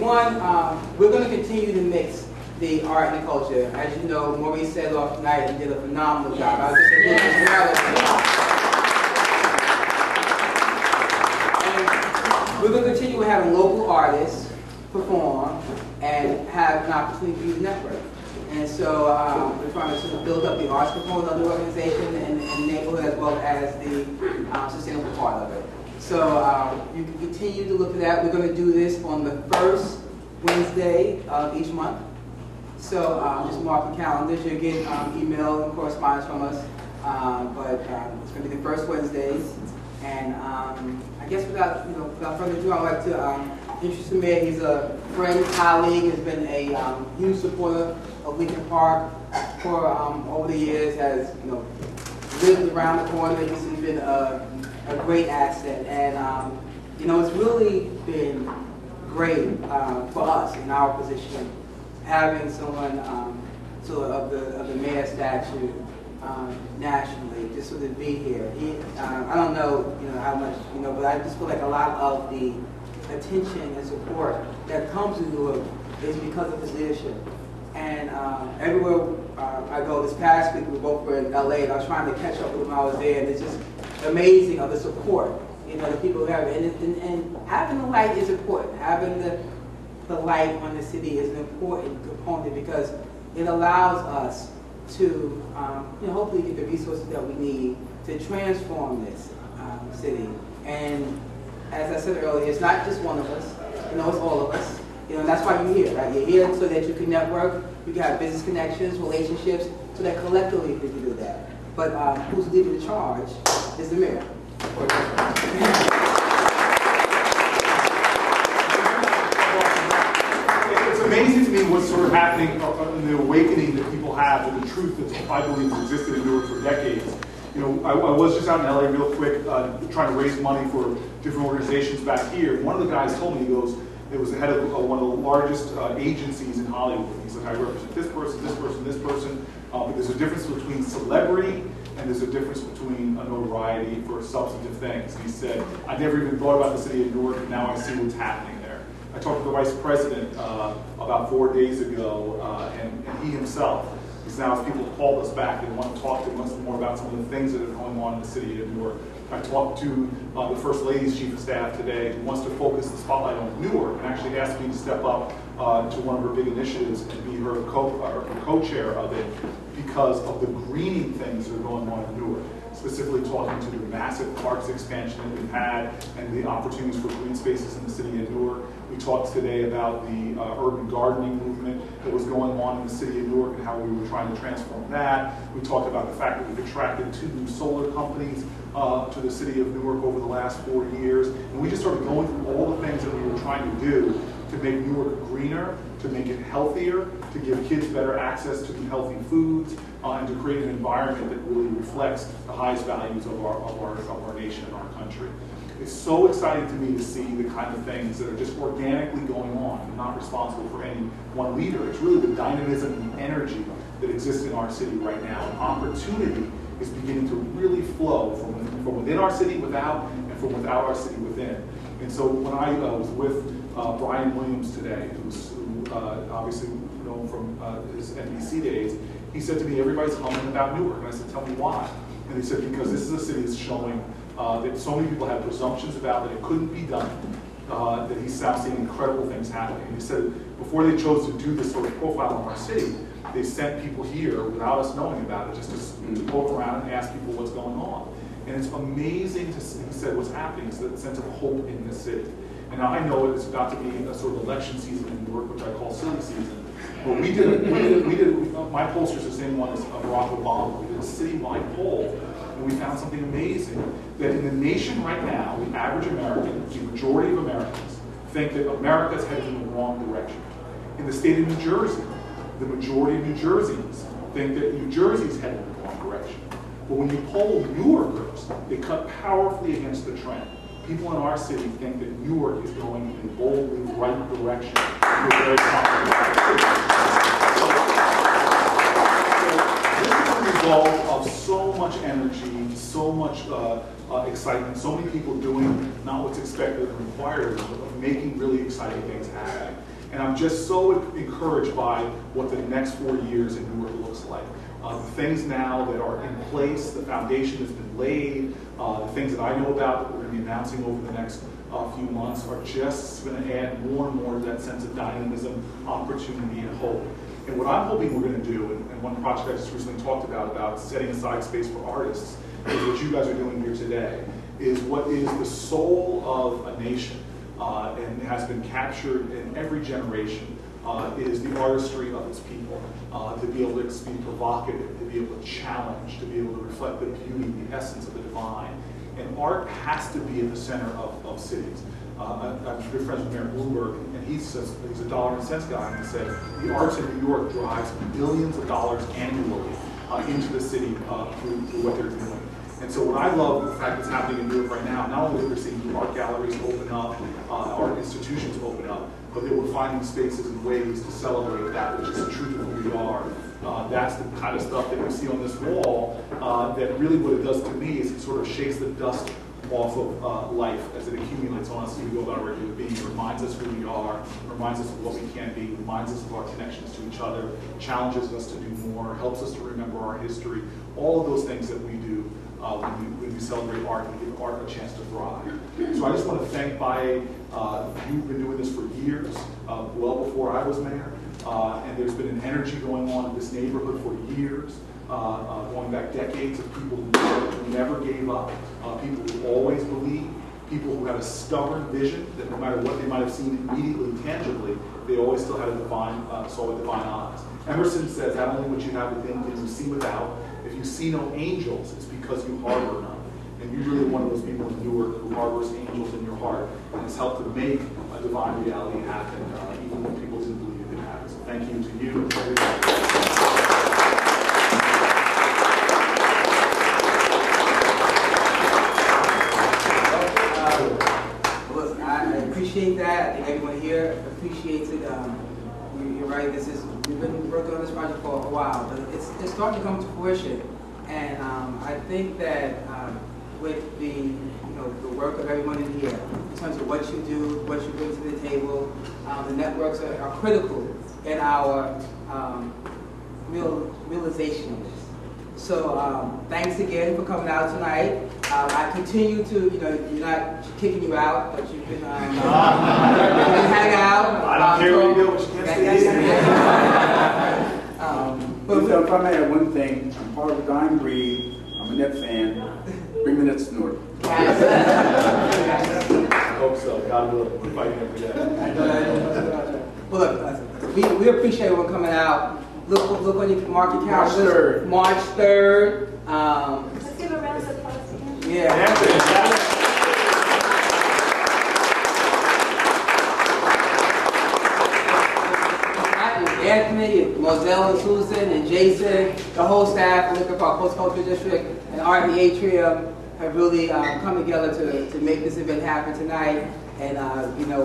one, we're going to continue to mix the art and the culture. As you know, Maurice said off tonight and did a phenomenal job. I was just and we're going to continue having local artists perform and have an opportunity to network. And so we're trying to sort of build up the arts component of the organization and the neighborhood as well as the sustainable part of it. So you can continue to look at that. We're going to do this on the first Wednesday of each month. So just mark the calendars. You'll get email and correspondence from us. But it's going to be the first Wednesdays. And I guess without further ado, I'd like to introduce Samir. He's a friend, colleague, has been a huge supporter of Lincoln Park for over the years. Has lived around the corner. He's been a great asset, and it's really been great for us in our position having someone sort of the mayor statue nationally, just sort of be here. I don't know, how much, but I just feel like a lot of the attention and support that comes to Newark is because of his leadership. And everywhere I go, this past week we both were in LA, and I was trying to catch up with him when I was there, and it's just amazing of the support, the people who have it. And having the light is important. Having the light on the city is an important component because it allows us to hopefully get the resources that we need to transform this city. And as I said earlier, it's not just one of us, it's all of us. And that's why you're here, right? You're here so that you can network, you can have business connections, relationships, so that collectively we can do that. But who's leading the charge is the mayor. It's amazing to me what's sort of happening in the awakening that people have to the truth that I believe has existed in Newark for decades. I was just out in LA real quick trying to raise money for different organizations back here. One of the guys told me, he goes, it was the head of one of the largest agencies in Hollywood. He's like, I represent this person, this person, this person. But there's a difference between celebrity and there's a difference between a notoriety for substantive things. And he said, I never even thought about the city of Newark, and now I see what's happening there. I talked to the vice president about 4 days ago, and he himself, because now as people have called us back, they want to talk to us more about some of the things that are going on in the city of Newark. I talked to the First Lady's Chief of Staff today, who wants to focus the spotlight on Newark, and actually asked me to step up to one of her big initiatives and be her co-chair of it because of the greening things that are going on in Newark. Specifically talking to the massive parks expansion that we've had and the opportunities for green spaces in the city of Newark. We talked today about the urban gardening movement that was going on in the city of Newark and how we were trying to transform that. We talked about the fact that we've attracted 2 new solar companies to the city of Newark over the last 4 years. And we just started going through all the things that we were trying to do to make Newark greener, to make it healthier, to give kids better access to healthy foods, and to create an environment that really reflects the highest values of our nation and our country. It's so exciting to me to see the kind of things that are just organically going on and not responsible for any one leader. It's really the dynamism and the energy that exists in our city right now. And opportunity is beginning to really flow from within our city without and from without our city within. And so when I was with Brian Williams today, who obviously known from his NBC days, he said to me, everybody's humming about Newark. And I said, tell me why. And he said, because this is a city that's showing that so many people have presumptions about that it couldn't be done, that he's now seeing incredible things happening. And he said, before they chose to do this sort of profile on our city, they sent people here without us knowing about it, just to poke around and ask people what's going on. And it's amazing to see, he said, what's happening is the sense of hope in this city. And now I know it's about to be a sort of election season in Newark, which I call silly season. But my pollster's the same one as Barack Obama. We did a citywide poll, and we found something amazing, that in the nation right now, the average American, the majority of Americans, think that America's headed in the wrong direction. In the state of New Jersey, the majority of New Jerseyans think that New Jersey's headed in the wrong direction. But when you poll Newarkers, they cut powerfully against the trend. People in our city think that Newark is going in a boldly right direction. We're very confident. So this is a result of so much energy, so much excitement, so many people doing not what's expected and required, but of making really exciting things happen. And I'm just so encouraged by what the next 4 years in Newark looks like. The things now that are in place, the foundation has been laid, the things that I know about that we're going to be announcing over the next few months are just going to add more and more to that sense of dynamism, opportunity, and hope. And what I'm hoping we're going to do, and one project I just recently talked about setting aside space for artists, is what you guys are doing here today, is what is the soul of a nation and has been captured in every generation, is the artistry of its people. To be able to be provocative, to be able to challenge, to be able to reflect the beauty, the essence of the divine. And art has to be at the center of cities. I'm good friends with Mayor Bloomberg, and he says, he's a dollar and cents guy, and he said, the arts in New York drives billions of dollars annually into the city through what they're doing. And so what I love, the fact that's happening in New York right now, not only that we're seeing new art galleries open up, art institutions open up, but that we're finding spaces and ways to celebrate that which is the truth of who we are. That's the kind of stuff that we see on this wall, that really what it does to me is it sort of shakes the dust off of life as it accumulates on us as we go about our regular being. It reminds us who we are, reminds us of what we can be, reminds us of our connections to each other, challenges us to do more, helps us to remember our history, all of those things that we do when we celebrate art and give art a chance to thrive. So I just want to thank BIA. You've been doing this for years, well before I was mayor, and there's been an energy going on in this neighborhood for years, going back decades of people who never gave up, people who always believed, people who had a stubborn vision that no matter what they might have seen immediately, tangibly, they always still had a divine, saw with divine eyes. Emerson says, not only what you have within can you see without, if you see no angels, it's because you harbor none. And you're really one of those people in Newark who harbors angels in your heart and has helped to make a divine reality happen, even when people didn't believe it could happen. So thank you to you and to everybody. Appreciate that. I think everyone here appreciates it. You're right. We've been working on this project for a while, but it's starting to come to fruition. And I think that with the the work of everyone in here, in terms of what you do, what you bring to the table, the networks are critical in our realization of this. So thanks again for coming out tonight. I continue to, you're not kicking you out, but you can hang out. I don't care what you do, but you can't stay. But if I may add one thing, I'm part of the Dying Breed. I'm a Net fan. Bring the Nets to Newark. I hope so. God will. We're fighting every day. Well, look, we appreciate everyone coming out. Look on your market calendar. March 3rd. Let's give a round of applause to him. Yeah. Anthony, Moselle and Susan and Jason, the whole staff, Liquor Park Post Culture District, and Art in the Atrium have really come together to make this event happen tonight. And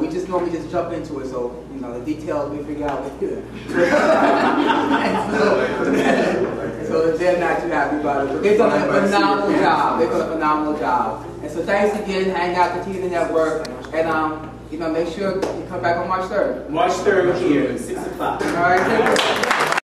we just normally just jump into it, so the details we figure out later. So they're not too happy about it, but they've done a phenomenal job. They've done a phenomenal job. And so thanks again. Hang out, continue to network, and make sure you come back on March 3rd. March 3rd here at 6 o'clock. All right, take care.